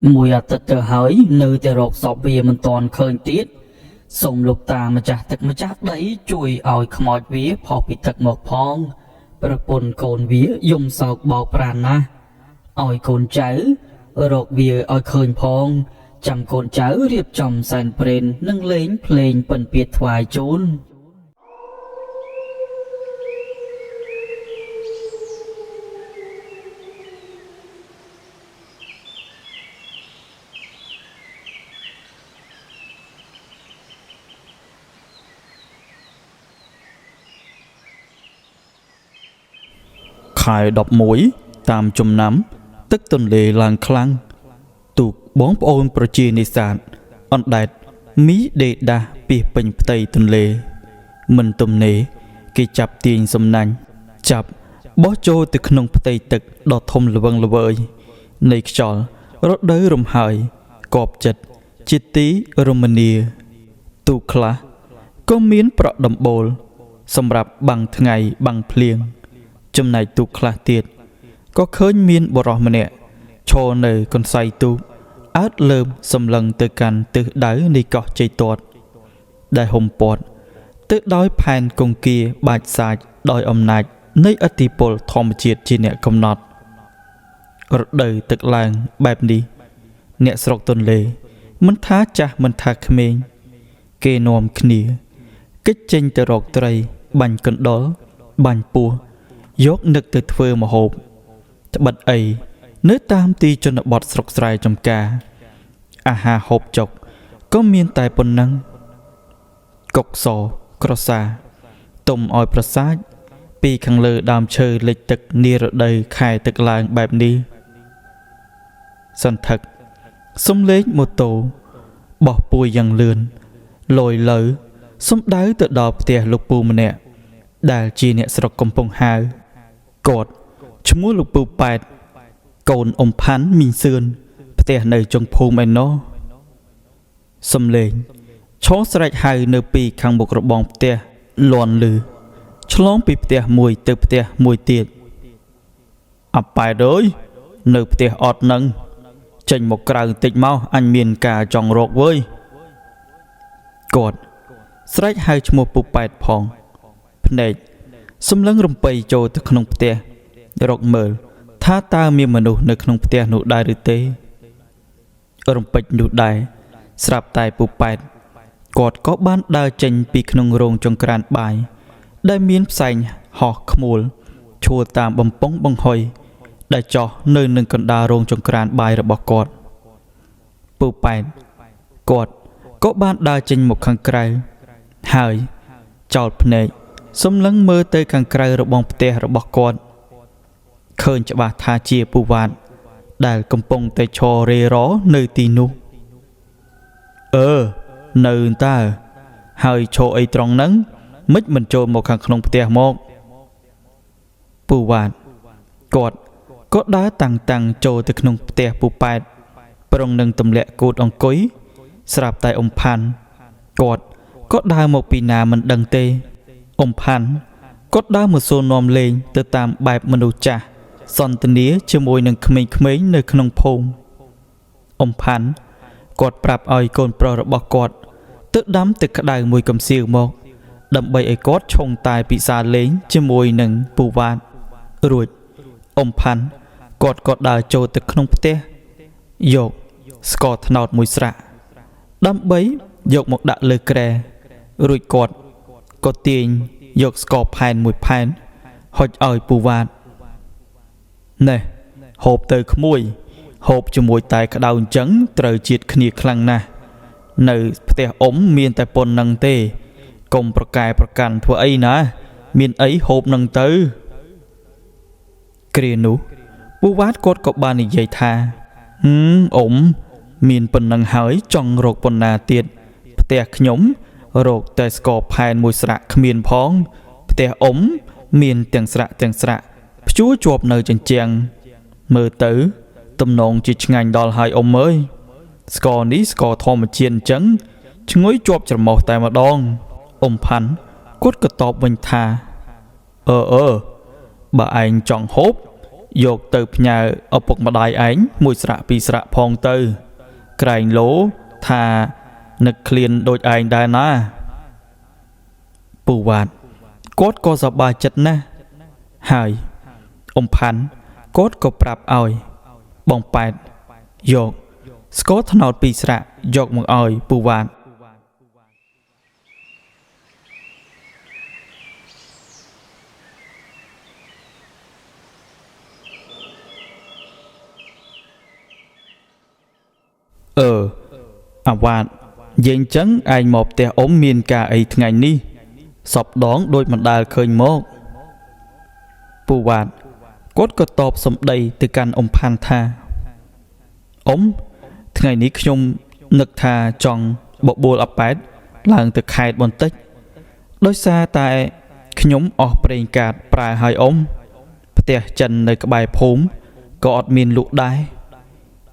Mùi tật tờ hỡi nơi tờ rột sọp bìa mình toàn khơi tiết. Xong lục ta mà chạc tật mà chạc đấy chui ỏi khmọt vía phò bị tật một phong. Bà bồn cồn vía dùng sọc bọc ràn na. Ỏi cồn cháu rột vía ỏi khơi phong. Chăm cồn cháu riêng chồng sàn bền nâng lên plên bần biệt thoại chốn. ខែ11តាមចំណាំទឹកទន្លេឡើងខ្លាំងទូកបងប្អូនប្រជានេសាទអណ្ដែតមីដេដាស់ពីពេញផ្ទៃទន្លេមិនទំនេរគេចាប់ទាញសំណាញ់ចាប់បោះចូលទៅក្នុងផ្ទៃទឹកដ៏ធំល្វឹងល្វើយនៃខ្យល់រដូវរំហើយកប់ចិត្តជាទីរមនាទូកខ្លះក៏មានប្រក់ដំបូលសម្រាប់បាំងថ្ងៃបាំងភ្លៀងចំណែកទូកខ្លះទៀតក៏ឃើញមានបុរសម្នាក់ឈរនៅកន្សែងទូកអើតលើមសម្លឹងទៅកាន់ទិសដៅនៃកោះជ័យទាត់ដែលហុំព័ទ្ធទៅដោយផែនកង្គាបាច់សាចដោយអំណាចនៃឥទ្ធិពលធម្មជាតិជាអ្នកកំណត់រដូវទឹកឡើងបែបនេះអ្នកស្រុកទន្លេមិនថាចាស់មិនថាក្មេងគេនាំគ្នាគេចចេញទៅរកត្រីបាញ់កណ្ដុរបាញ់ពស់យកនឹកទៅធ្វើម្ហូបត្បិតអីនៅតាមទីជនបទស្រុកស្រែចំការអាហារហូបចុកក៏មានតែប៉ុណ្ណឹងកុកសក្រសាទុំឲ្យប្រសាចពីខាងលើដើមឈើលិចទឹកនារដូវខែទឹកឡើងបែបនេះសន្ធឹកសំលេងម៉ូតូបោះពួយយ៉ាងលឿនលយលើសំដៅទៅដល់ផ្ទះលោកពូម្នាក់ដែលជាអ្នកស្រុកកំពង់ហាវគាត់ឈ្មោះលោកពូប៉ែតកូនអ៊ំផាន់មីងសឿនផ្ទះនៅចុងភូមិឯណោះសំលេងឈរស្រែកហៅនៅពីខាងមុខរបងផ្ទះលន់លឺឆ្លងពីផ្ទះមួយទៅផ្ទះមួយទៀតអាប៉ែតអើយនៅផ្ទះអត់នឹងចេញមកក្រៅបន្តិចមកអញមានការចង់រកវើយគាត់ស្រែកហៅឈ្មោះពូប៉ែតផងភ្នែកសម្លឹងរំពៃចូលទៅក្នុងផ្ទះរកមើលថាតើមានមនុស្សនៅក្នុងផ្ទះនោះដែរឬទេរំពេចនោះដែរស្រាប់តែពូប៉ែតគាត់ក៏បានដើរចេញពីក្នុងរោងចង្ក្រានបាយដែលមានផ្សែងហោះខ្មួលឈួរតាមបំពង់បង្ហុយដែលចោះនៅនឹងកណ្ដាលរោងចង្ក្រានបាយរបស់គាត់ពូប៉ែតគាត់ក៏បានដើរចេញមកខាងក្រៅហើយចោលភ្នែកសម្លឹងមើលទៅខាងក្រៅរបងផ្ទះរបស់គាត់ឃើញច្បាស់ថាជាពូវ៉ាតដែលកំពុងតែឈររេរនៅទីនោះនៅតើហើយឈរអីត្រង់ហ្នឹងមិនមិនចូលមកខាងក្នុងផ្ទះមកពូវ៉ាតគាត់ក៏ដើរតាំងចូលទៅក្នុងផ្ទះពូប៉ែតប្រុងនឹងទម្លាក់គូតអង្គុយស្រាប់តែអ៊ំផាន់គាត់ក៏ដើរមកពីណាមិនដឹងទេអ៊ំផាន់គាត់ដើរមកសួរនាំលេងទៅតាមបែបមនុស្សចាស់សន្ទនាជាមួយនឹងក្មេងៗនៅក្នុងភូមិអ៊ំផាន់គាត់ប្រាប់ឲ្យកូនប្រុសរបស់គាត់ទៅដាំទឹកក្តៅមួយកំសៀវមកដើម្បីឲ្យគាត់ឆុងតែពិសាលេងជាមួយនឹងពូវ៉ាតរួចអ៊ំផាន់គាត់ក៏ដើរចូលទៅក្នុងផ្ទះយកស្ករត្នោតមួយស្រាក់ដើម្បីយកមកដាក់លើគ្រែរួចគាត់ក៏ទាញយកស្ករផែនមួយផែនហុចឲ្យពូវ៉ាតណែហូបទៅក្មួយហូបជាមួយតែក្តៅអញ្ចឹងត្រូវជាតិគ្នាខ្លាំងណាស់នៅផ្ទះអ៊ំមានតែប៉ុណ្្នឹងទេកុំប្រកែប្រកាន់ធ្វើអីណាមានអីហូបនឹងទៅគ្រានោះពូវ៉ាតគាត់ក៏បាននិយាយថាអ៊ំមានប៉ុណ្្នឹងហើយចង់រកប៉ុណ្ណាទៀតផ្ទះខ្ញុំរកតែស្ករផែនមួយស្រាក់គ្មានផងផ្ទះអ៊ំមានទាំងស្រាក់ព្យួរជាប់នៅជញ្ជាំងមើលទៅទំនងជាឆ្ងាញ់ដល់ហើយអ៊ំអើយស្ករនេះស្ករធម្មជាតិអញ្ចឹងឈ្ងុយជាប់ច្រមុះតែម្ដងអ៊ំផាន់គាត់ក៏តបវិញថាបើឯងចង់ហូប យកទៅផ្ញើឪពុកម្ដាយឯងមួយស្រៈពីរស្រៈផងទៅក្រែងលោថានឹកឃ្លានដូចឯងដែរណាពូវ៉ាតគាត់ក៏សប្បាយចិត្តណាស់ហើយអ៊ំផាន់គាត់ក៏ប្រាប់ឲ្យបងប៉ែតយកស្ករត្នោតពីរស្រៈយកមកឲ្យពូវ៉ាតអាវ៉ាតយើងចឹងឯងមកផ្ទះអ៊ំមានការអីថ្ងៃនេះសពដងដូចមិនដែលឃើញមកពូវ៉ាតគាត់ក៏តបសម្ដីទៅកាន់អ៊ំផាន់ថាអ៊ំថ្ងៃនេះខ្ញុំនឹកថាចង់បបួលអាប៉ែតឡើងទៅខេត្តបន្តិចដោយសារតែខ្ញុំអស់ប្រេងកាតប្រើឲ្យអ៊ំផ្ទះចិននៅក្បែរភូមិក៏អត់មានលក់ដែរ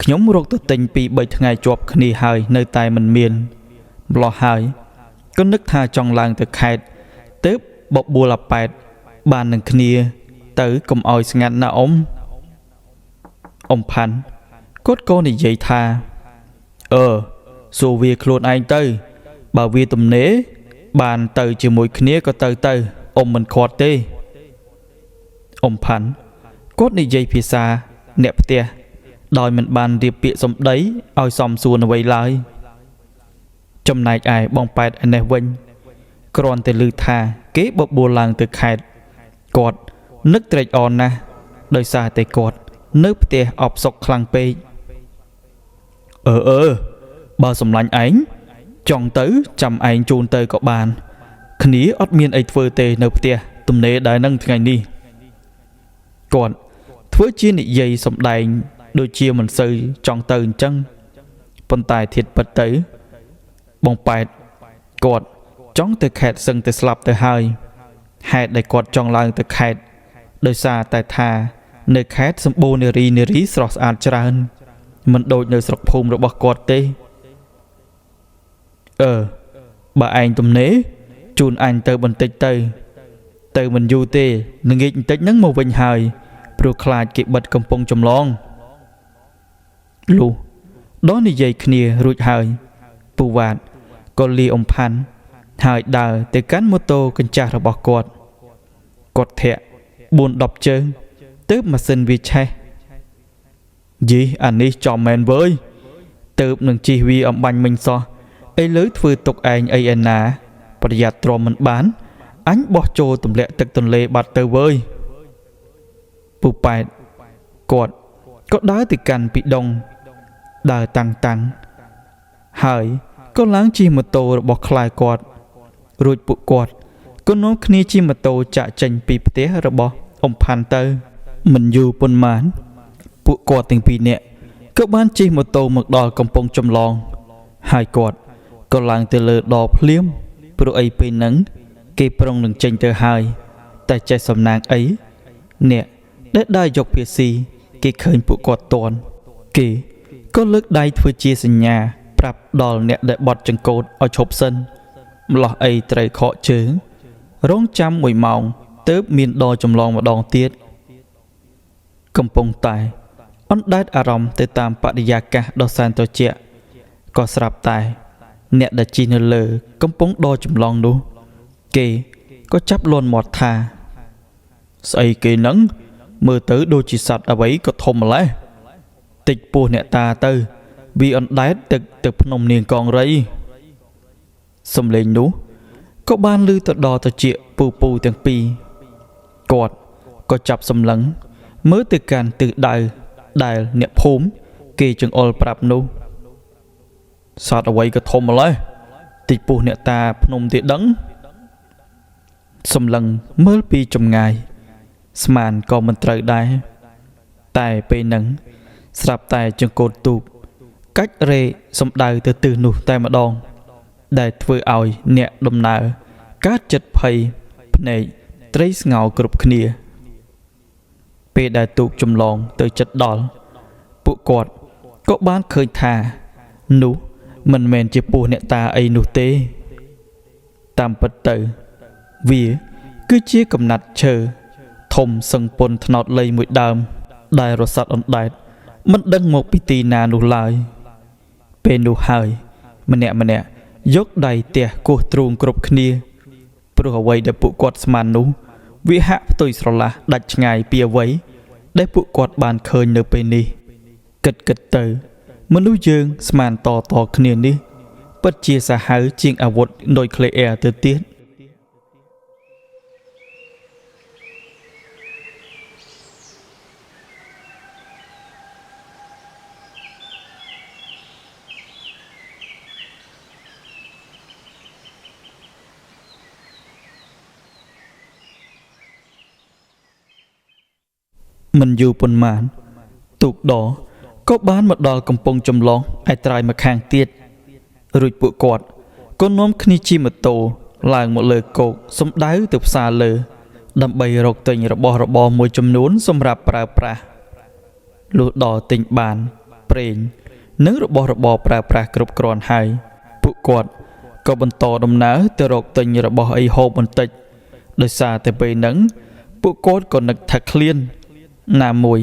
ខ្ញុំរកទៅទិញពី3ថ្ងៃជាប់គ្នាហើយនៅតែមិនមានម្លោះហើយក៏នឹកថាចង់ឡើងទៅខេត្តទើបបបួលអាប៉ែតបាននឹងគ្នាទៅកុំឲ្យស្ងាត់ណាអ៊ំផាន់គាត់ក៏និយាយថាសួរវាខ្លួនឯងទៅបើវាទំនេរបានទៅជាមួយគ្នាក៏ទៅអ៊ំមិនខាត់ទេអ៊ំផាន់គាត់និយាយភាសាអ្នកផ្ទះដោយមិនបានរៀបពាក្យសម្ដីឲ្យសមសួនអ្វីឡើយចំណែកឯបងប៉ែតឯនេះវិញគ្រាន់តែឮថាគេបបួលឡើងទៅខេត្តគាត់នឹកត្រេកអរណាស់ដោយសារតែគាត់នៅផ្ទះអបសុកខ្លាំងពេកបើសម្លាញ់ឯងចង់ទៅចាំឯងជូនទៅក៏បានគ្នាអត់មានអីធ្វើទេនៅផ្ទះទំនេរដែរនឹងថ្ងៃនេះគាត់ធ្វើជានិយាយសម្ដែងដូចជាមិនសូវចង់ទៅអញ្ចឹងប៉ុន្តែធៀបពិតទៅបងប៉ែតគាត់ចង់ទៅខេត្តសឹងទៅស្លាប់ទៅហើយហេតុដែលគាត់ចង់ឡើងទៅខេត្តដោយសារតែថានៅខេត្តសម្បូរនារីស្រស់ស្អាតច្រើនមិនដូចនៅស្រុកភូមិរបស់គាត់ទេបើឯងទំនេរជូនអញទៅបន្តិចទៅមិនយូរទេល្ងាចបន្តិចហ្នឹងមកវិញហើយព្រោះខ្លាចគេបិទកំពង់ចម្លងលុះដល់និយាយគ្នារួចហើយពូវ៉ាតក៏លាអ៊ំផាន់ហើយដើរទៅកាន់ម៉ូតូកញ្ចាស់របស់គាត់ធាក់ 4-10 ជើងទើបម៉ាស៊ីនវាឆេះយីអានេះចំមែនវើយទើបនឹងជិះវាអំបាញ់មិញសោះឥឡូវធ្វើទុកឯងអីឯណាប្រយ័ត្នទ្រាំមិនបានអញបោះចូលទម្លាក់ទឹកទន្លេបាត់ទៅវើយពូប៉ែតគាត់ក៏ដើរទៅកាន់ពីដងដើរតាំងហើយក៏ឡើងជិះម៉ូតូរបស់ខ្លាយគាត់រួចពួកគាត់ក៏នាំគ្នាជិះម៉ូតូចាក់ចេញពីផ្ទះរបស់អ៊ំផាន់ទៅមិនយូរប៉ុន្មានពួកគាត់ទាំងពីរនាក់ក៏បានជិះម៉ូតូមកដល់កំពង់ចម្លងហើយគាត់ក៏ឡើងទៅលើដបភ្លាមព្រោះអីពេលហ្នឹងគេប្រុងនឹងចេញទៅហើយតែចេះសំណាងអីអ្នកដែលដើរយកភាស៊ីគេឃើញពួកគាត់តន់គេក៏លើកដៃធ្វើជាសញ្ញាប្រាប់ដល់អ្នកដែលបត់ចង្កូតឲ្យឈប់សិនម្លោះអីត្រូវខកជើងរងចាំ1ម៉ោងទើបមានដរចម្លងម្ដងទៀតកំពុងតែអណ្ដែតអារម្មណ៍ទៅតាមបរិយាកាសដ៏សែនត្រជាក់ក៏ស្រាប់តែអ្នកដែលជិះនៅលើកំពុងដរចម្លងនោះគេក៏ចាប់លន់មាត់ថាស្អីគេហ្នឹងមើលទៅដូចជាសត្វអ្វីក៏ធំម្ល៉េះតិចពោះអ្នកតាទៅវាអណ្ដែតទឹកទៅភ្នំនាងកងរីសំឡេងនោះក៏បានឮទៅដល់ត្រចៀកពូទាំងពីរគាត់ក៏ចាប់សម្លឹងមើលទៅកាន់ទិសដៅដែលអ្នកភូមិគេចង្អុលប្រាប់នោះសត្វអ្វីក៏ធំម្ល៉េះតិចពោះអ្នកតាភ្នំទេដឹងសម្លឹងមើលពីចម្ងាយស្មានក៏មិនត្រូវដែរតែពេលហ្នឹងស្រាប់តែចង្កូតទូកកាច់រេសំដៅទៅទិសនោះតែម្ដងដែលធ្វើឲ្យអ្នកដំណើរកើតចិត្តភ័យភ្នែកត្រីស្ងោគ្រប់គ្នាពេលដែលទូកចម្លងទៅចិត្តដល់ពួកគាត់ក៏បានឃើញថានោះមិនមែនជាពស់អ្នកតាអីនោះទេតាមពិតទៅវាគឺជាកំណាត់ឈើធំសឹងពុនថ្នោតលៃមួយដើម ដែលរសាត់អណ្ដែតមិនដឹងមកពីទីណានោះឡើយពេលនោះហើយម្នាក់យកដៃទះគោះទ្រូងគ្រប់គ្នាព្រោះអ្វីដែលពួកគាត់ស្មាននោះវាហាក់ផ្ទុយស្រឡះដាច់ឆ្ងាយពីអ្វីដែលពួកគាត់បានឃើញនៅពេលនេះគិតទៅមនុស្សយើងស្មានតគ្នានេះពិតជាសាហាវជាងអាវុធដូចក្លេអែទៅទៀតមិនយូរប៉ុន្មានទូកដក៏បានមកដល់កំពង់ចម្លងឯត្រើយមកខាងទៀតរួចពួកគាត់ក៏នាំគ្នាជិះម៉ូតូឡើងមកលើគោកសំដៅទៅផ្សារលើដើម្បីរកទិញរបស់របរមួយចំនួនសម្រាប់ប្រើប្រាស់លុះដល់ទិញបានប្រេងនិងរបស់របរប្រើប្រាស់គ្រប់គ្រាន់ហើយពួកគាត់ក៏បន្តដំណើរទៅរកទិញរបស់អីហូបបន្តិចដោយសារតែពេលហ្នឹងពួកគាត់ក៏នឹកថាឃ្លានណាមួយ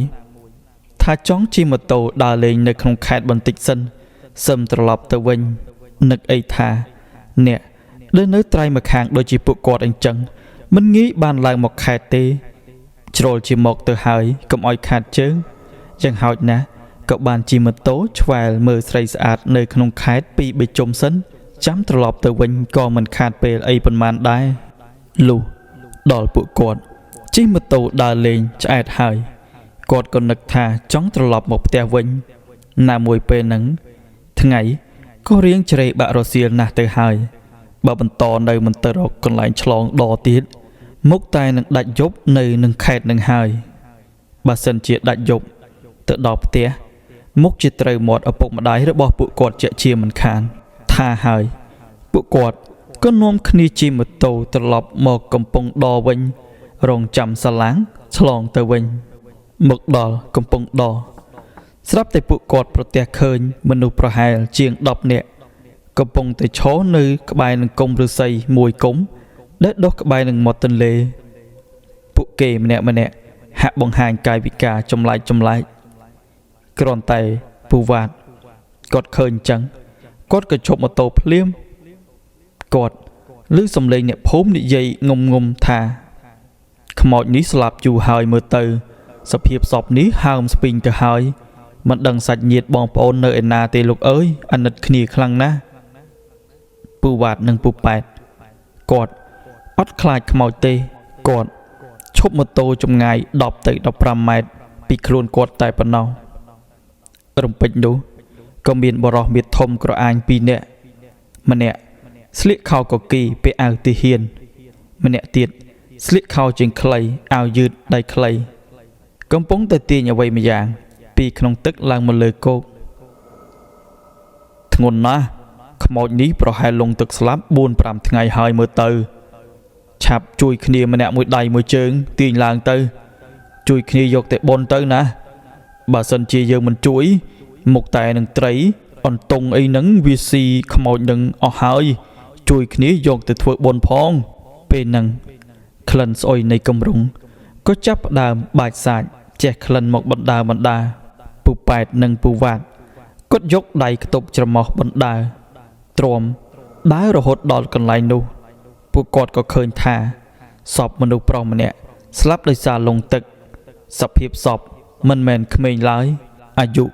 ថាចង់ជិះម៉ូតូដើរលេងនៅក្នុងខេត្តបន្តិចសិនសឹមត្រឡប់ទៅវិញនឹកអីថាអ្នកដែលនៅត្រៃមកខាងដូចជាពួកគាត់អញ្ចឹងមិនងាយបានឡើងមកខេត្តទេជ្រុលជាមកទៅហើយកុំឲ្យខាតជើងយ៉ាងហោចណាស់ក៏បានជិះម៉ូតូឆ្វែលមើលស្រីស្អាតនៅក្នុងខេត្តពីបេជុំសិនចាំត្រឡប់ទៅវិញក៏មិនខាតពេលអីប៉ុន្មានដែរលុះដល់ពួកគាត់ជិះម៉ូតូដើរលេងឆ្អែតហើយគាត់ក៏នឹកថាចង់ត្រឡប់មកផ្ទះវិញណាមួយពេលហ្នឹងថ្ងៃក៏រៀងជ្រេបាក់រសៀលណាស់ទៅហើយបើបន្តនៅមិនទៅរកកន្លែងឆ្លងដទៀតមុខតែនឹងដាច់យប់នៅនឹងខេត្តនឹងហើយបើសិនជាដាច់យប់ទៅដល់ផ្ទះមុខជាត្រូវមាត់ឪពុកម្ដាយរបស់ពួកគាត់ជាជាមិនខានថាហើយពួកគាត់ក៏នាំគ្នាជិះម៉ូតូត្រឡប់មកកំពង់ដវិញរងចាំសាឡាំងឆ្លងទៅវិញមកដល់កំពង់ដស្រាប់តែពួកគាត់ប្រទះឃើញមនុស្សប្រហែលជាង10នាក់កំពុងតែឈរនៅក្បែរនឹងគុម្ពឫស្សីមួយគុម្ពដែលដុះក្បែរនឹងមាត់ទន្លេពួកគេម្នាក់ហាក់បង្ហាញកាយវិការចម្លែកគ្រាន់តែពូវ៉ាតគាត់ឃើញអញ្ចឹងគាត់ក៏ឈប់ម៉ូតូភ្លាមគាត់ឮសំឡេងអ្នកភូមិនិយាយងំថាខ្មោចនេះស្លាប់យូរហើយមើលទៅសភាពសពនេះហើមស្ពីងទៅហើយមិនដឹងសាច់ញាតិបងប្អូននៅឯណាទេលោកអើយអាណិតគ្នាខ្លាំងណាស់ពូវ៉ាតនិងពូប៉ែតគាត់អត់ខ្លាចខ្មោចទេគាត់ឈប់ម៉ូតូចម្ងាយ10ទៅ15ម៉ែត្រពីខ្លួនគាត់តែប៉ុណ្ណោះរំពេចនោះក៏មានបរិសុទ្ធមាឌធំក្រអាញ2នាក់ម្នាក់ស្លៀកខោកគីពាក់អាវទាហានម្នាក់ទៀតស្លៀកខោជើងខ្លីអាវយឺតដៃខ្លីកំពុងតែទាញអ្វីម្យ៉ាងពីក្នុងទឹកឡើងមកលើគោកធ្ងន់ណាស់ខ្មោចនេះប្រហែលលងទឹកស្លាប់ 4-5 ថ្ងៃហើយមើលទៅឆាប់ជួយគ្នាម្នាក់មួយដៃមួយជើងទាញឡើងទៅជួយគ្នាយកទៅបនទៅណាបើសិនជាយើងមិនជួយមុខតែនឹងត្រីអន្ទង់អីហ្នឹងវាស៊ីខ្មោចនឹងអស់ហើយជួយគ្នាយកទៅធ្វើបនផងពេលហ្នឹងក្លិនស្អុយនៃកំរុងក៏ចាប់ផ្ដើមបាច់សាច់ចេះក្លិនមកបណ្ដាពូប៉ែតនិងពូវ៉ាតគាត់យកដៃខ្ទប់ច្រមុះបណ្ដាទ្រាំដើររហូតដល់កន្លែងនោះពួកគាត់ក៏ឃើញថាសពមនុស្សប្រុសម្នាក់ស្លាប់ដោយសារលង់ទឹកសភាពសពមិនមែនក្មេងឡើយអាយុ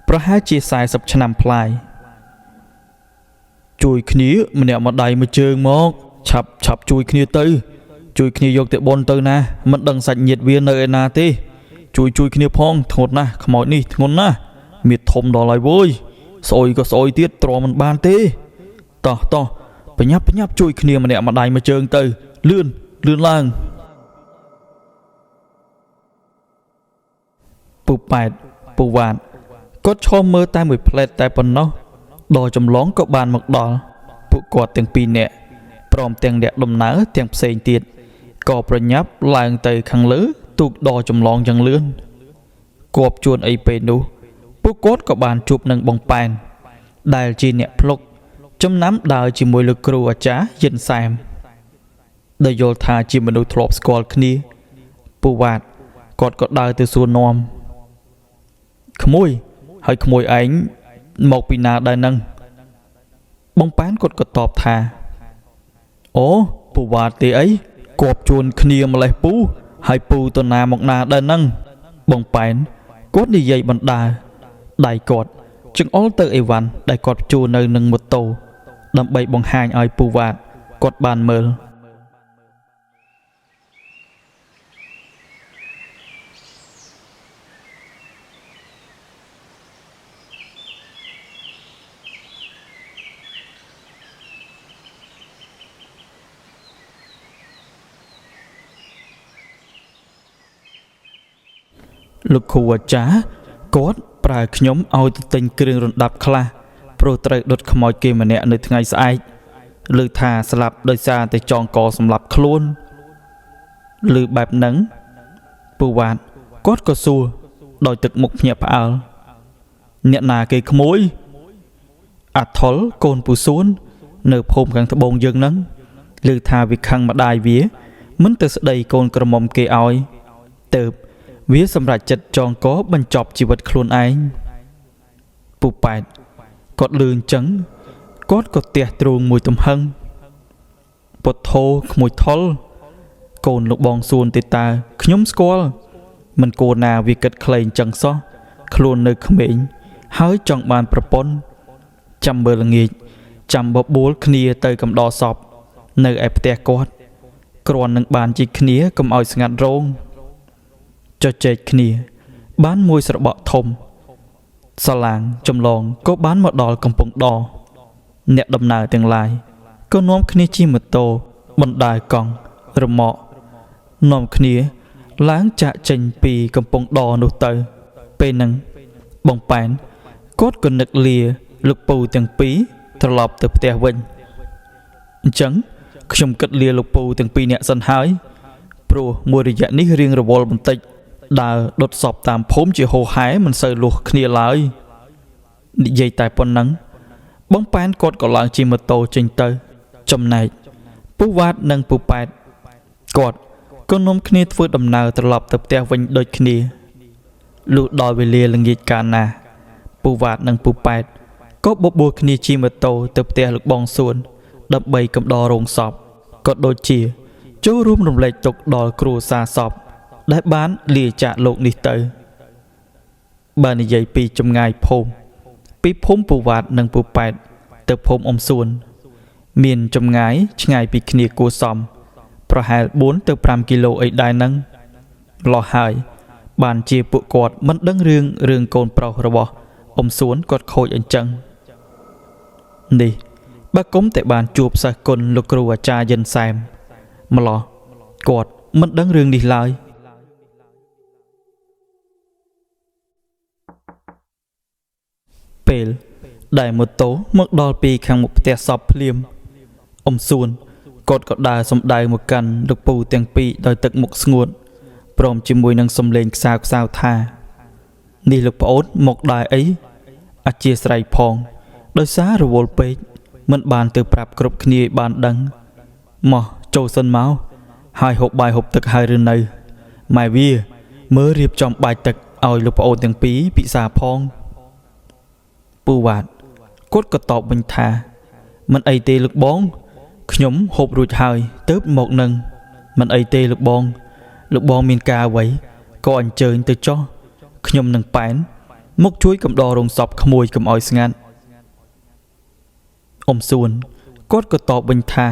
ប្រហែលជា40ឆ្នាំប្លាយជួយគ្នាម្នាក់មួយដៃមួយជើងមកឆាប់ជួយគ្នាទៅជួយគ្នាយកទៅបនទៅណាមិនដឹងសាច់ញាតិវានៅឯណាទេជួយគ្នាផងធ្ងន់ណាស់ខ្មោចនេះធ្ងន់ណាស់មាឌធំដល់ហើយវើយស្អុយក៏ស្អុយទៀតទ្រាំមិនបានទេតោះបញ្ញាប់ជួយគ្នាម្នាក់មួយដៃមួយជើងទៅលឿនឡើងពូប៉ែតពូវ៉ាតគាត់ឈរមើលតែមួយផ្លែតតែប៉ុណ្ណោះដល់ចម្លងក៏បានមកដល់ពួកគាត់ទាំងពីរនាក់ព្រមទាំងអ្នកដំណើរទាំងផ្សេងទៀតក៏ប្រញាប់ឡើងទៅខាងលើទូកដល់ចម្លងយ៉ាងលឿនគប់ជួនអីពេលនោះពួកគាត់ក៏បានជួបនឹងបងប៉ែនដែលជាអ្នកភ្លុកចំណាំដើរជាមួយលោកគ្រូអាចារ្យយិនសែមដែលយល់ថាជាមនុស្សធ្លាប់ស្គាល់គ្នាពូវ៉ាតគាត់ក៏ដើរទៅសួរនាំ ក្មួយហើយក្មួយឯងមកពីណាដែរនឹងបងប៉ែនគាត់ក៏តបថាអូពូវ៉ាតទេអីគប់ជួនគ្នាម្លេះពូហើយពូទៅណាមកណាដែរនឹងបងប៉ែនគាត់និយាយបណ្ដើដៃគាត់ចង្អុលទៅអីវ៉ាន់ដែលគាត់ជួនៅនឹងម៉ូតូដើម្បីបង្ហាញឲ្យពូវ៉ាតគាត់បានមើលលោកគ្រូអាចារ្យគាត់ប្រើខ្ញុំឲ្យទៅទិញគ្រឿងរណ្ដាប់ខ្លះព្រោះត្រូវដុតខ្មោចគេម្នាក់នៅថ្ងៃស្អែកឮថាស្លាប់ដោយសារតែចងកសម្លាប់ខ្លួនឮបែបហ្នឹងពូវ៉ាតគាត់ក៏សួរដោយទឹកមុខភ្ញាក់ផ្អើលអ្នកណាគេក្មួយអាថុលកូនពូសួននៅភូមិខាងត្បូងយើងហ្នឹងឮថាវាខឹងម្ដាយវាមិនទៅស្ដីកូនក្រមុំគេឲ្យទៅវាសម្រេចចិត្តចងកបញ្ចប់ជីវិតខ្លួនឯងពូប៉ែតគាត់លឺអញ្ចឹងគាត់ក៏ទះទ្រូងមួយទំហឹងពុទ្ធោក្មួយថុលកូនលោកបងសួនទេតើខ្ញុំស្គាល់មិនគួរណាវាគិតខ្លីអញ្ចឹងសោះខ្លួននៅក្មេងហើយចង់បានប្រពន្ធចាំមើលល្ងាចចាំបបួលគ្នាទៅកំដរសពនៅឯផ្ទះគាត់គ្រាន់នឹងបានជីកគ្នាកុំឲ្យស្ងាត់រោងចុចចែកគ្នាបានមួយស្របក់ធំសាឡាងចម្លងក៏បានមកដល់កំពង់ដរអ្នកដំណើរទាំងឡាយក៏នាំគ្នាជិះម៉ូតូបណ្ដាលកង់រមាក់នាំគ្នាឡើងចាក់ចេញពីកំពង់ដរនោះទៅពេលហ្នឹងបងប៉ែនគាត់ក៏នឹកលាលោកពូទាំងពីរត្រឡប់ទៅផ្ទះវិញអញ្ចឹងខ្ញុំគិតលាលោកពូទាំងពីរអ្នកសិនហើយព្រោះមួយរយៈនេះរៀងរវល់បន្តិចដើរដុតសពតាមភូមិជាហូហែមិនសូវលុះគ្នាឡើយនិយាយតែប៉ុណ្ណឹងបងប៉ែនគាត់ក៏ឡើងជិះម៉ូតូចេញទៅចំណែកពូវ៉ាតនិងពូប៉ែតគាត់ក៏នាំគ្នាធ្វើដំណើរត្រឡប់ទៅផ្ទះវិញដូចគ្នាលុះដល់វេលាល្ងាចកាលណាពូវ៉ាតនិងពូប៉ែតក៏បបួលគ្នាជិះម៉ូតូទៅផ្ទះលោកបងសួនដើម្បីកំដររោងសពក៏ដូចជាចូលរួមរំលែកទុក្ខដល់គ្រួសារសពដែលបានលាចាកលោកនេះទៅបើនិយាយពីចម្ងាយភូមិពីភូមិពូវ៉ាតនិងពូប៉ែតទៅភូមិអ៊ំសួនមានចម្ងាយឆ្ងាយពីគ្នាគួរសមប្រហែល4ទៅ5គីឡូអីដែរហ្នឹងម្លោះហើយបានជាពួកគាត់មិនដឹងរឿងកូនប្រុសរបស់អ៊ំសួនគាត់ខូចអញ្ចឹងនេះបើគុំតែបានជួបសិស្សគុណលោកគ្រូអាចារ្យយិនសែមម្លោះគាត់មិនដឹងរឿងនេះឡើយពេលដែលម៉ូតូមកដល់ពីខាងមុខផ្ទះសពភ្លាមអ៊ំសួនគាត់ក៏ដើរសំដៅមកកាន់លោកពូទាំងពីរដោយទឹកមុខស្ងួតព្រមជាមួយនឹងសំឡេងខ្សៅថានេះលោកប្អូនមកដែរអីអធិស្ឋានផងដោយសាររវល់ពេកមិនបានទៅប្រាប់គ្រប់គ្នាឲ្យបានដឹងមកចូលសិនមកហើយហូបបាយហូបទឹកហើយឬនៅម៉ែវាមើលរៀបចំបាយទឹកឲ្យលោកប្អូនទាំងពីរពិសាផងពូវ៉ាតគាត់ក៏តបវិញថាមិនអីទេលោកបងខ្ញុំហូបរួចហើយទើបមកនឹងមិនអីទេលោកបងមានការអ្វីក៏អញ្ជើញទៅចុះខ្ញុំនឹងប៉ែនមកជួយកំដររោងសពក្មួយកុំឲ្យស្ងាត់អ៊ំសួនគាត់ក៏តបវិញថា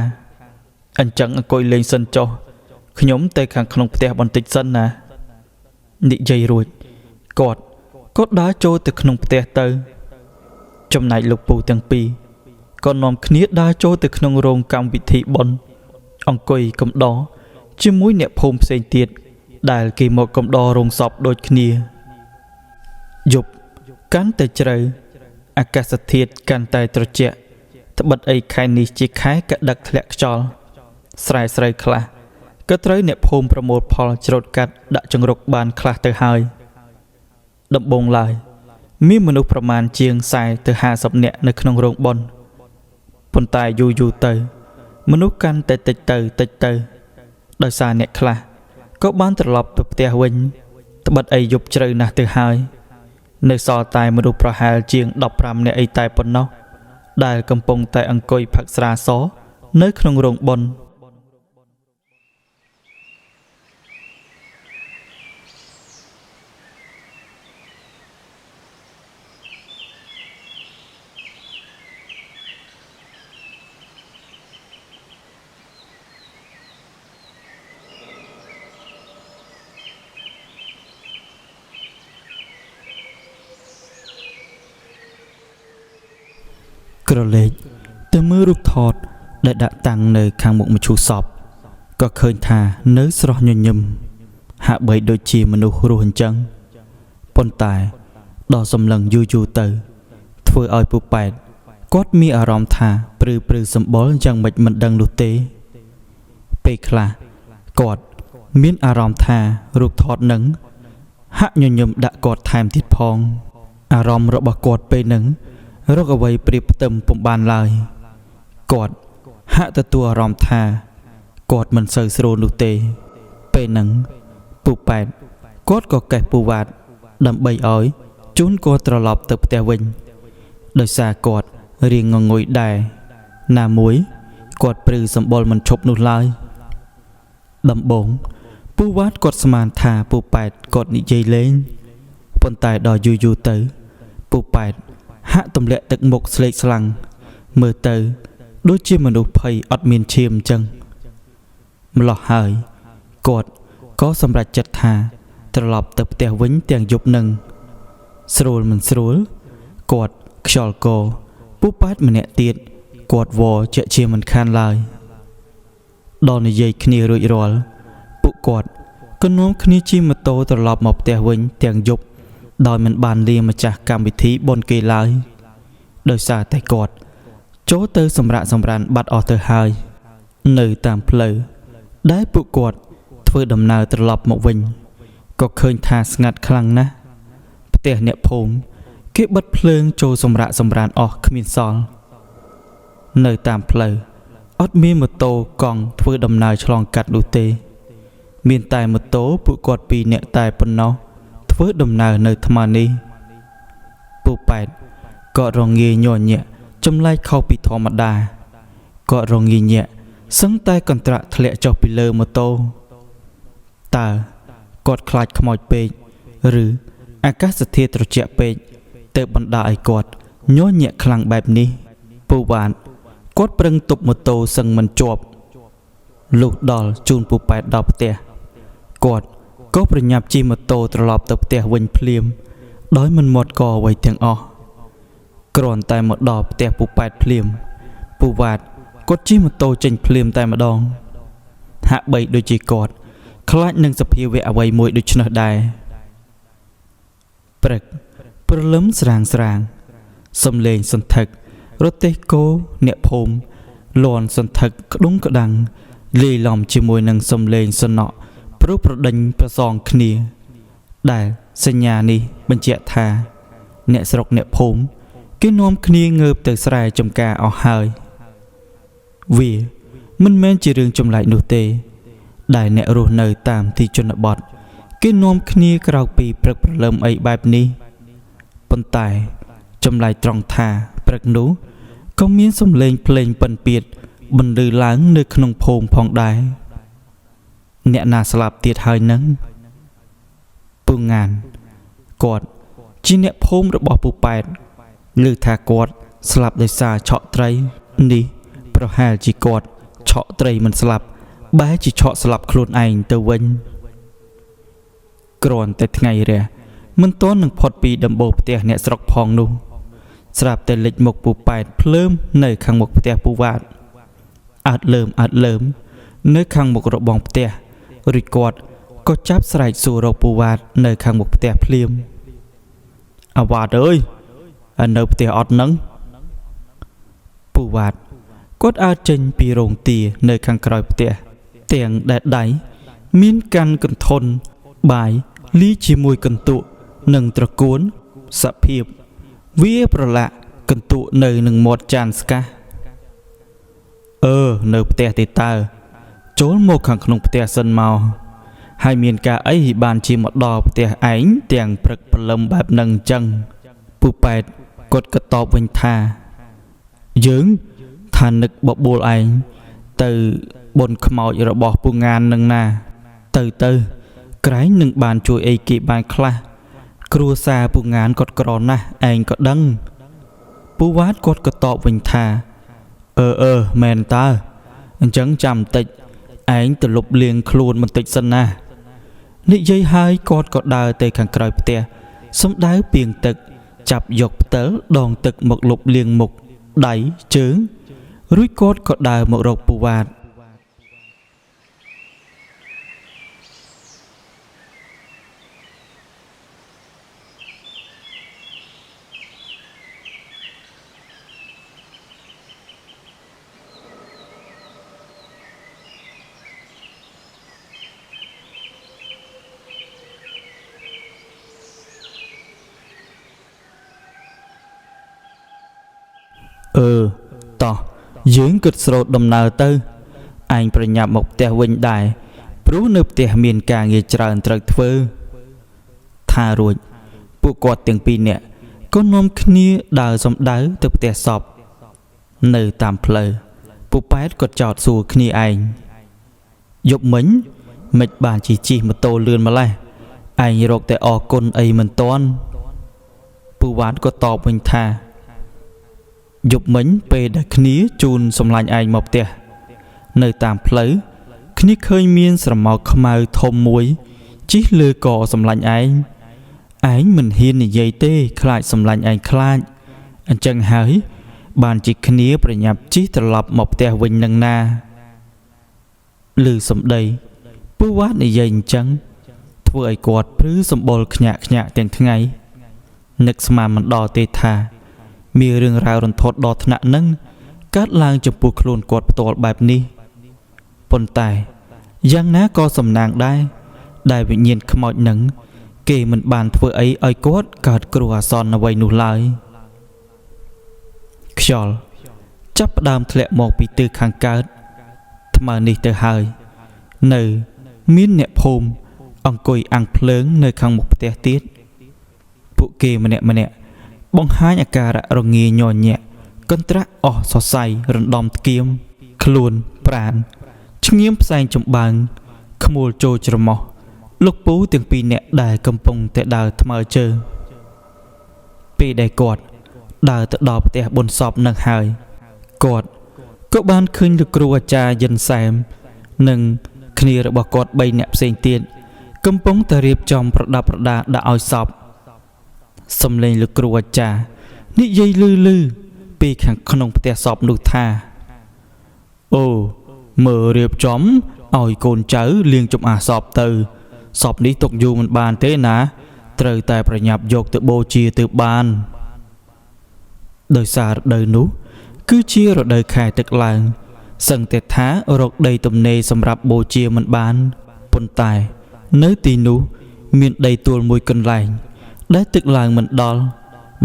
អញ្ចឹងអង្គុយលេងសិនចុះខ្ញុំទៅខាងក្នុងផ្ទះបន្តិចសិនណានិយាយរួចគាត់ក៏ដើរចូលទៅក្នុងផ្ទះទៅចំណែកលោកពូទាំងពីរក៏នាំគ្នាដើរចូលទៅក្នុងរោងកម្មវិធីបុណ្យអង្គុយកំដរជាមួយអ្នកភូមិផ្សេងទៀតដែលគេមកកំដររោងសពដូចគ្នាយប់កាន់តែជ្រៅអាកាសធាតុកាន់តែត្រជាក់ត្បិតអីខែនេះជាខែកដឹកធ្លាក់ខ្យល់ស្រែស្រូវខ្លះក៏ត្រូវអ្នកភូមិប្រមូលផលច្រូតកាត់ដាក់ចង្រុកបានខ្លះទៅហើយដំបងឡើយមានមនុស្សប្រមាណជាង40ទៅ50នាក់នៅក្នុងរោងបុណ្យប៉ុន្តែយូរទៅមនុស្សកាន់តែតិចទៅដោយសារអ្នកខ្លះក៏បានត្រឡប់ទៅផ្ទះវិញត្បិតអីយប់ជ្រៅណាស់ទៅហើយ នៅសល់តែមនុស្សប្រហែលជាង15នាក់អីតែប៉ុណ្ណោះដែលកំពុងតែអង្គុយផឹកស្រាសនៅក្នុងរោងបុណ្យក្រឡេកទៅមើលរូបថតដែលដាក់តាំងនៅខាងមុខមឈូសសពក៏ឃើញថានៅស្រស់ញញឹមហាក់បីដូចជាមនុស្សរស់អញ្ចឹងប៉ុន្តែដល់សម្លឹងយូរទៅធ្វើឲ្យពូប៉ែតគាត់មានអារម្មណ៍ថាព្រឺសម្បុរយ៉ាងម៉េចមិនដឹងនោះទេពេលខ្លះគាត់មានអារម្មណ៍ថារូបថតនឹងហាក់ញញឹមដាក់គាត់ថែមទៀតផងអារម្មណ៍របស់គាត់ពេលហ្នឹងរកអ្វីប្រៀបផ្ទឹមពុំបានឡើយគាត់ហាក់ទទួលអារម្មណ៍ថាគាត់មិនសូវស្រួលនោះទេពេលហ្នឹងពូប៉ែតគាត់ក៏កេះពូវ៉ាតដើម្បីឲ្យជូនគាត់ត្រឡប់ទៅផ្ទះវិញដោយសារគាត់រៀងងងុយដែរណាមួយគាត់ព្រឺសម្បុរមិនឈប់នោះឡើយដំបូងពូវ៉ាតគាត់ស្មានថាពូប៉ែតគាត់និយាយលេងប៉ុន្តែដល់យូរទៅពូប៉ែតហាក់ទម្លាក់ទឹកមុខស្លេកស្លាំងមើលទៅដូចជាមនុស្សភ័យអត់មានឈាមអញ្ចឹងម្លោះហើយគាត់ក៏សម្រេចចិត្តថាត្រឡប់ទៅផ្ទះវិញទាំងយប់នឹងស្រួលមិនស្រួលគាត់ខ្យល់កពូប៉ែតម្នាក់ទៀតគាត់វល់ជាក់ជាមិនខានឡើយដល់និយាយគ្នារួចរាល់ពួកគាត់ក៏នាំគ្នាជិះម៉ូតូត្រឡប់មកផ្ទះវិញទាំងយប់ដោយមិនបានលាម្ចាស់កម្មវិធីបុណ្យគេឡើយដោយសារតែគាត់ចូលទៅសម្រាកសម្រានបាត់អស់ទៅហើយនៅតាមផ្លូវដែលពួកគាត់ធ្វើដំណើរត្រឡប់មកវិញក៏ឃើញថាស្ងាត់ខ្លាំងណាស់ផ្ទះអ្នកភូមិគេបិទភ្លើងចូលសម្រាកសម្រានអស់គ្មានសល់នៅតាមផ្លូវអត់មានម៉ូតូកង់ធ្វើដំណើរឆ្លងកាត់នោះទេមានតែម៉ូតូពួកគាត់2នាក់តែប៉ុណ្ណោះធ្វើដំណើរនៅថ្មនេះពូប៉ែតក៏រងាញញែកចម្លែកខុសពីធម្មតាក៏រងាញែកសឹងតែកន្ត្រាក់ធ្លាក់ចុះពីលើម៉ូតូតើគាត់ខ្លាចខ្មោចពេកឬអាកាសធាតុត្រជាក់ពេកទៅបណ្ដាឲ្យគាត់ញញែកខ្លាំងបែបនេះពូវ៉ាតគាត់ប្រឹងទប់ម៉ូតូសឹងមិនជាប់លុះដល់ជូនពូប៉ែតដល់ផ្ទះគាត់ក៏ប្រញាប់ជិះម៉ូតូត្រឡប់ទៅផ្ទះវិញភ្លាមដោយមិនមាត់កអ្វីទាំងអស់គ្រាន់តែមកដល់ផ្ទះពូប៉ែតភ្លាមពូវ៉ាតគាត់ជិះម៉ូតូចេញភ្លាមតែម្ដងហាក់បីដូចជាគាត់ខ្លាចនឹងសភាវៈអ្វីមួយដូចនេះដែរព្រឹកព្រលឹមស្រាងសំលេងសន្ធឹករទេះគោអ្នកភូមិលាន់សន្ធឹកក្ដុងក្ដាំងលាយឡំជាមួយនឹងសំលេងសំណក់ព្រោះប្រដេញប្រសងគ្នាដែលសញ្ញានេះបញ្ជាក់ថាអ្នកស្រុកអ្នកភូមិគេនាំគ្នាងើបទៅស្រែចំការអស់ហើយវាមិនមែនជារឿងចម្លែកនោះទេដែលអ្នករស់នៅតាមទីជនបទគេនាំគ្នាក្រោកពីព្រឹកព្រលឹមអីបែបនេះប៉ុន្តែចម្លែកត្រង់ថាព្រឹកនោះក៏មានសំឡេងភ្លេងពិណពាទ្យបន្លឺឡើងនៅក្នុងភូមិផងដែរអ្នកណាស្លាប់ទៀតហើយនឹងពូងានគាត់ជាអ្នកភូមិរបស់ពូប៉ែតឮថាគាត់ស្លាប់ដោយសារឆក់ត្រីនេះប្រហែលជាគាត់ឆក់ត្រីមិនស្លាប់បែរជាឆក់ស្លាប់ខ្លួនឯងទៅវិញគ្រាន់តែថ្ងៃរះមិនទាន់នឹងផុតពីដំបូលផ្ទះអ្នកស្រុកផងនោះស្រាប់តែលេចមុខពូប៉ែតភ្លើមនៅខាងមុខផ្ទះពូវ៉ាតអើតលើមនៅខាងមុខរបងផ្ទះរួចគាត់ក៏ចាប់ស្រែកសួររកពូវ៉ាតនៅខាងមុខផ្ទះភ្លាមអាវ៉ាតអើយនៅផ្ទះអត់នឹងពូវ៉ាតគាត់អើតចេញពីរោងទានៅខាងក្រោយផ្ទះទាំងដែលដៃមានកាន់កន្ធនបាយលីជាមួយកន្ទក់និងត្រកួនសភាពវាប្រឡាក់កន្ទក់នៅនឹងមាត់ចានស្កាសនៅផ្ទះទេតើចូលមកខាងក្នុងផ្ទះសិនមក ហើយមានការអីបានជាមកដល់ផ្ទះឯងទាំងព្រឹកព្រលឹមបែបនឹងអញ្ចឹងពូប៉ែតគាត់ក៏តបវិញថាយើងថានឹកបបួលឯងទៅបុនខ្មោចរបស់ពូងាននឹងណាទៅក្រែងនឹងបានជួយអីគេបានខ្លះគ្រួសារពូងានគាត់ក្រណាស់ឯងក៏ដឹងពូវ៉ាតគាត់ក៏តបវិញថាមែនតើអញ្ចឹងចាំបន្តិចឯងទៅលុបលាងខ្លួនបន្តិចសិនណានិយាយហើយគាត់ក៏ដើរទៅខាងក្រោយផ្ទះសម្ដៅពីងទឹកចាប់យកផ្តិលដងទឹកមកលុបលាងមុខដៃជើងរួចគាត់ក៏ដើរមករកពូវ៉ាតតោះយើងគិតស្រោតដំណើរទៅឯងប្រញាប់មកផ្ទះវិញដែរព្រោះនៅផ្ទះមានការងារច្រើនត្រូវធ្វើថារួចពួកគាត់ទាំងពីរនាក់ក៏នាំគ្នាដើរសំដៅទៅផ្ទះសពនៅតាមផ្លូវពូប៉ែតក៏ចោទសួរគ្នាឯងយប់មិញមិនបានជិះម៉ូតូលឿនម្លេះឯងរកតែអរគុណអីមិនតាន់ពូវ៉ាតក៏តបវិញថាយប់មិញពេលដែលគ្នាជូនសម្លាញ់ឯងមកផ្ទះនៅតាមផ្លូវគ្នាឃើញមានស្រមោលខ្មៅធំមួយជិះលើកសម្លាញ់ឯងមិនហ៊ាននិយាយទេខ្លាចសម្លាញ់ឯងខ្លាចអញ្ចឹងហើយបានជាគ្នាប្រញាប់ជិះត្រឡប់មកផ្ទះវិញនឹងណាឮសម្ដីពូវ៉ាតនិយាយអញ្ចឹងធ្វើឲ្យគាត់ព្រឺសម្បុរខ្ញាក់ទាំងថ្ងៃនឹកស្មានមិនដល់ទេថាមានរឿងរ៉ាវរន្ធត់ដល់ថ្នាក់ហ្នឹងកើតឡើងចំពោះខ្លួនគាត់ផ្ទាល់បែបនេះប៉ុន្តែយ៉ាងណាក៏សំណាងដែរដែលវិញ្ញាណខ្មោចហ្នឹងគេមិនបានធ្វើអីឲ្យគាត់កើតគ្រោះអាសន្នអ្វីនោះឡើយខ្យល់ចាប់ផ្ដើមធ្លាក់មកពីទិសខាងកើតថ្មើរនេះទៅហើយនៅមានអ្នកភូមិអង្គុយអាំងភ្លើងនៅខាងមុខផ្ទះទៀតពួកគេម្នាក់បង្ហាញអាការៈរងាញ័រញាក់កន្ត្រាក់អស់សរសៃរំដំថ្គាមខ្លួនប្រានឈ្ងៀមផ្សែងចំបើងខ្មួលចូលច្រមុះលោកពូទាំងពីរនាក់ដែលកំពុងតែដើរថ្មើរជើងពេលដែលគាត់ដើរទៅដល់ផ្ទះបុណ្យសពនឹងហើយគាត់ក៏បានឃើញលោកគ្រូអាចារ្យយិនសែមនិងគ្នារបស់គាត់3នាក់ផ្សេងទៀតកំពុងតែរៀបចំប្រដាប់ប្រដាដាក់ឲ្យសពសំឡេងលោកគ្រូអាចារ្យនិយាយលឺពីខាងក្នុងផ្ទះសពនោះថាអូមើលរៀបចំឲ្យកូនចៅលាងចម្អះសពទៅសពនេះទុកយូរមិនបានទេណាត្រូវតែប្រញាប់យកទៅបូជាទៅបានដោយសាររដូវនោះគឺជារដូវខែទឹកឡើងសឹងតែថារកដីទំនេរសម្រាប់បូជាមិនបានប៉ុន្តែនៅទីនោះមានដីទួលមួយកន្លែងដែលទឹកឡើងមិនដល់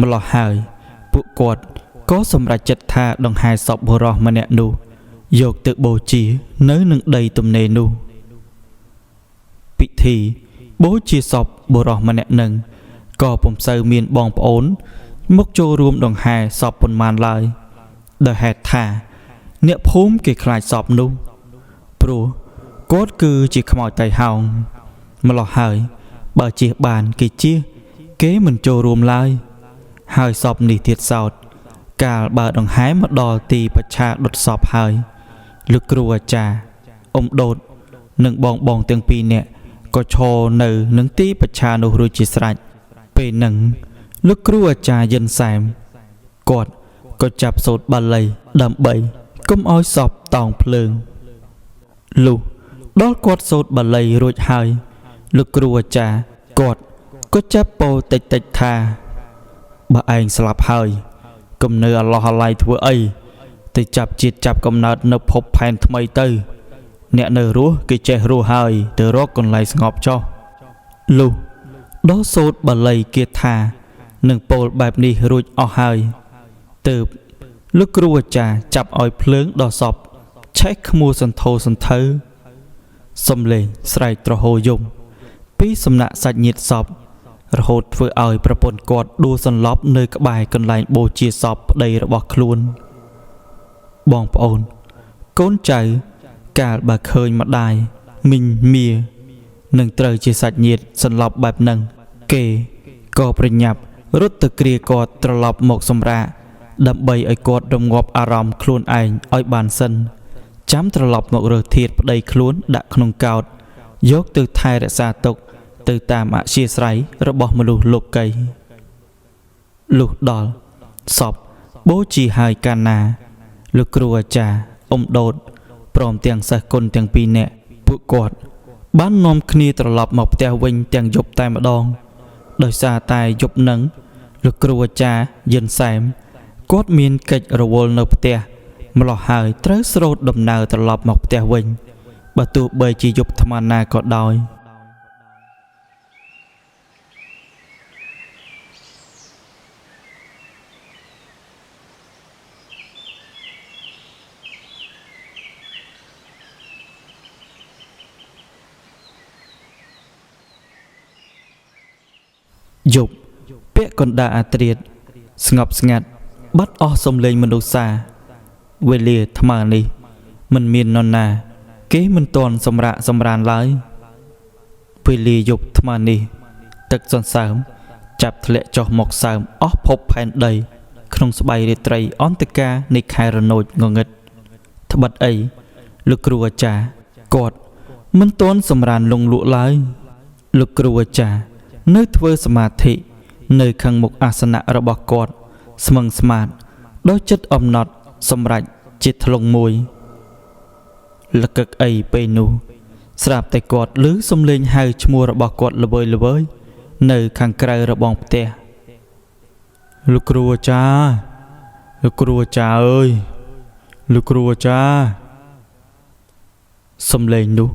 ម្លោះហើយពួកគាត់ក៏សម្រេចចិត្តថាដង្ហែសពបុរសម្នាក់នោះយកទៅបូជានៅនឹងដីទំនេរនោះពិធីបូជាសពបុរសម្នាក់នឹងក៏ពុំសូវមានបងប្អូនមកចូលរួមដង្ហែសពប៉ុន្មានឡើយដោយហេតុថាអ្នកភូមិគេខ្លាចសពនោះព្រោះគាត់គឺជាខ្មោចតៃហោងម្លោះហើយបើជិះបានគេមិនចូលរួមឡើយហើយសពនេះទៀតសោតកាលបើដង្ហែមកដល់ទីបច្ឆាដុតសពហើយលោកគ្រូអាចារ្យអ៊ំដូតនិងបងទាំងពីរនាក់ក៏ឈរនៅនឹងទីបច្ឆានោះរួចជាស្រេចពេលហ្នឹងលោកគ្រូអាចារ្យយិនសែមគាត់ក៏ចាប់សូត្របាលីដើម្បីកុំឲ្យសពតោងភ្លើងលុះដល់គាត់សូត្របាលីរួចហើយលោកគ្រូអាចារ្យគាត់ក៏ចាប់ពោលតិចថាបើឯងស្លាប់ហើយកុំនៅអឡោះអាល័យធ្វើអីទៅចាប់ជាតិចាប់កំណើតនៅភពផែនថ្មីទៅអ្នកនៅរស់គេចេះរស់ហើយទៅរកកន្លែងស្ងប់ចុះលុះដល់សូត្របាលីគាថានឹងពោលបែបនេះរួចអស់ហើយទើបលោកគ្រូអាចារ្យចាប់ឲ្យភ្លើងដល់សពឆេះក្មួសន្ធោសន្ធៅ សំលេងស្រែកទ្រហោយំពីសំណាក់សាច់ញាតិសពរហូតធ្វើឲ្យប្រពន្ធគាត់ដួលសន្លប់នៅក្បែរកន្លែងបូជាសពប្តីរបស់ខ្លួនបងប្អូនកូនចៅកាលបើឃើញម្ដាយមីងមៀនឹងត្រូវជាសាច់ញាតិសន្លប់បែបហ្នឹងគេក៏ប្រញាប់រត់ទៅគ្រាគាត់ត្រឡប់មកសម្រាកដើម្បីឲ្យគាត់រងាប់អារម្មណ៍ខ្លួនឯងឲ្យបានសិនចាំត្រឡប់មករើសធាតុប្តីខ្លួនដាក់ក្នុងកោដ្ឋយកទៅថែរក្សាទុកទៅតាមអធ្យាស្រ័យរបស់មនុស្សលោកីលុះដល់សពបូជាហើយកាលណាលោកគ្រូអាចារ្យអ៊ំដូតព្រមទាំងសិស្សគុណទាំងពីរនាក់ពួកគាត់បាននាំគ្នាត្រឡប់មកផ្ទះវិញទាំងយប់តែម្ដងដោយសារតែយប់នឹងលោកគ្រូអាចារ្យយិនសែមគាត់មានកិច្ចរវល់នៅផ្ទះម្លោះហើយត្រូវស្រោតដំណើរត្រឡប់មកផ្ទះវិញបើទោះបីជាយប់ថ្មណាក៏ដោយយប់ពាក់កណ្ដាលអាត្រៀតស្ងប់ស្ងាត់បាត់អស់សំឡេងមនុស្សសាវេលាថ្មនេះមិនមាននរណាគេមិនទាន់សម្រាកសម្រានឡើយវេលាយប់ថ្មនេះទឹកសន្សើមចាប់ធ្លាក់ចុះមកសើមអស់ភពផែនដីក្នុងស្បៃរាត្រីអន្តការនៃខែរនោចងងឹតត្បិតអីលោកគ្រូអាចារ្យគាត់មិនទាន់សម្រានលងលក់ឡើយលោកគ្រូអាចារ្យនៅធ្វើសមាធិនៅខាងមុខអាសនៈរបស់គាត់ស្មឹងស្មាតដោយចិត្តអំណត់សម្រេចជាធ្លុងមួយលកឹកអីពេលនោះស្រាប់តែគាត់ឮសំឡេងហៅឈ្មោះរបស់គាត់ល្វើយល្វើយនៅខាងក្រៅរបងផ្ទះលោកគ្រូអាចារ្យលោកគ្រូអាចារ្យអើយលោកគ្រូអាចារ្យសំឡេងនោះ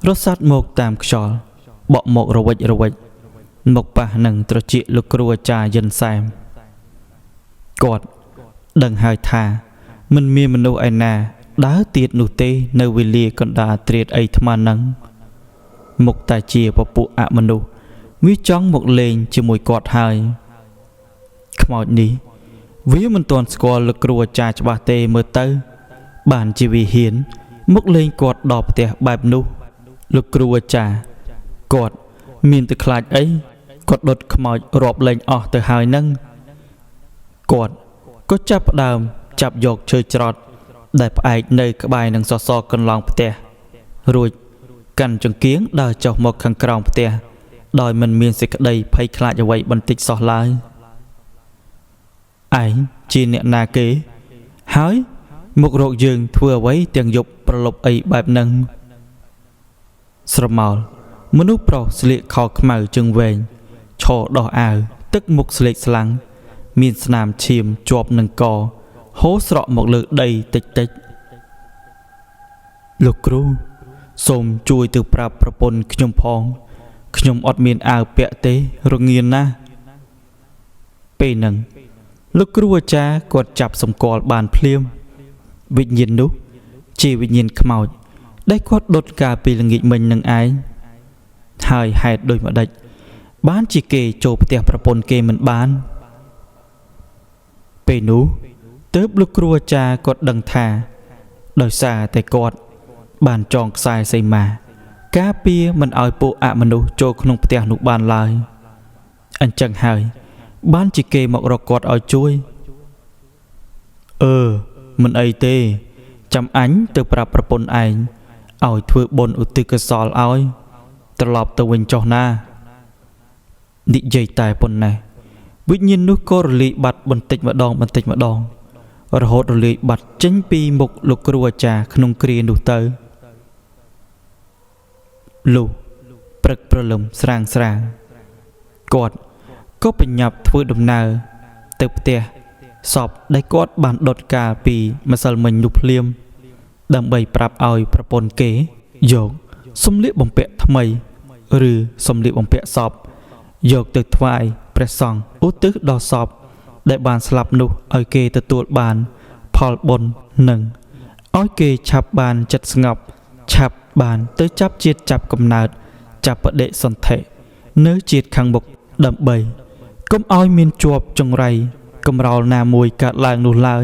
រសាត់មកតាមខ្យល់បក់មករវិចរវិចមកប៉ះនឹងត្រចៀកលោកគ្រូអាចារ្យយិនសែមគាត់ដឹងហើយថាមិនមានមនុស្សឯណាដើរទៀតនោះទេនៅវេលាកណ្ដាលត្រៀតអីថ្មហ្នឹងមុខតែជាពពួកអមនុស្សវាចង់មកលេងជាមួយគាត់ហើយខ្មោចនេះវាមិនទាន់ស្គាល់លោកគ្រូអាចារ្យច្បាស់ទេមើលទៅបានជាវាហ៊ានមកលេងគាត់ដល់ផ្ទះបែបនោះលោកគ្រូអាចារ្យគាត់មានតែខ្លាចអីគាត់ដុតខ្មោចរាប់លេងអស់ទៅហើយហ្នឹងគាត់ក៏ចាប់ផ្ដើមចាប់យកឈើច្រត់ដែលផ្អែកនៅក្បែរនឹងសសរកន្លងផ្ទះរួចកាន់ចង្កៀងដើរចុះមកខាងក្រោមផ្ទះដោយមិនមានសេចក្តីភ័យខ្លាចអ្វីបន្តិចសោះឡើយឯងជាអ្នកណាគេហើយមករកយើងធ្វើអ្វីទាំងយប់ប្រលប់អីបែបហ្នឹងស្រមោលមនុស្សប្រុសស្លៀកខោខ្មៅជើងវែងឈរដោះអាវទឹកមុខស្លេកស្លាំងមានស្នាមឈាមជាប់នឹងកហូរស្រក់មកលើដីតិចតិចលោកគ្រូសូមជួយទៅប្រាប់ប្រពន្ធខ្ញុំផងខ្ញុំអត់មានអាវពាក់ទេរងានណាស់ពេលហ្នឹងលោកគ្រូអាចារ្យគាត់ចាប់សម្គាល់បានភ្លាមវិញ្ញាណនោះជាវិញ្ញាណខ្មោចដែលគាត់ដុតកាលពីល្ងាចមិញនឹងឯងហើយហេតុដូចម្ដេចបានជាគេចូលផ្ទះប្រពន្ធគេមិនបានពេលនោះទើបលោកគ្រូអាចារ្យគាត់ដឹងថាដោយសារតែគាត់បានចងខ្សែសីមាការពារមិនឲ្យពួកអមនុស្សចូលក្នុងផ្ទះនោះបានឡើយអញ្ចឹងហើយបានជាគេមករកគាត់ឲ្យជួយមិនអីទេចាំអញទៅប្រាប់ប្រពន្ធឯងឲ្យធ្វើបុណ្យឧទ្ទិសកុសលឲ្យត្រឡប់ទៅវិញចុះណានិយាយតែប៉ុណ្ណេះវិញ្ញាណនោះក៏រលាយបាត់បន្តិចម្ដងរហូតរលាយបាត់ចេញពីមុខលោកគ្រូអាចារ្យក្នុងគ្រានោះទៅលុះព្រឹកព្រលឹមស្រាងគាត់ក៏បញ្ញាប់ធ្វើដំណើរទៅផ្ទះសពដែលគាត់បានដុតកាលពីម្សិលមិញនោះភ្លាមដើម្បីប្រាប់ឲ្យប្រពន្ធគេយកសម្លៀកបំពាក់ថ្មីឬសម្លៀកបំពាក់សពយកទៅថ្វាយព្រះសង្ឃឧទ្ទិសដល់សពដែលបានស្លាប់នោះឲ្យគេទទួលបានផលបុណ្យនិងឲ្យគេឆាប់បានចិត្តស្ងប់ឆាប់ បានទៅចាប់ជាតិចាប់កំណើតចាប់បដិសន្ធិនៅជាតិខាងមុខដើម្បីកុំឲ្យមានជាប់ចង្រៃកំរោលណាមួយកើតឡើងនោះឡើយ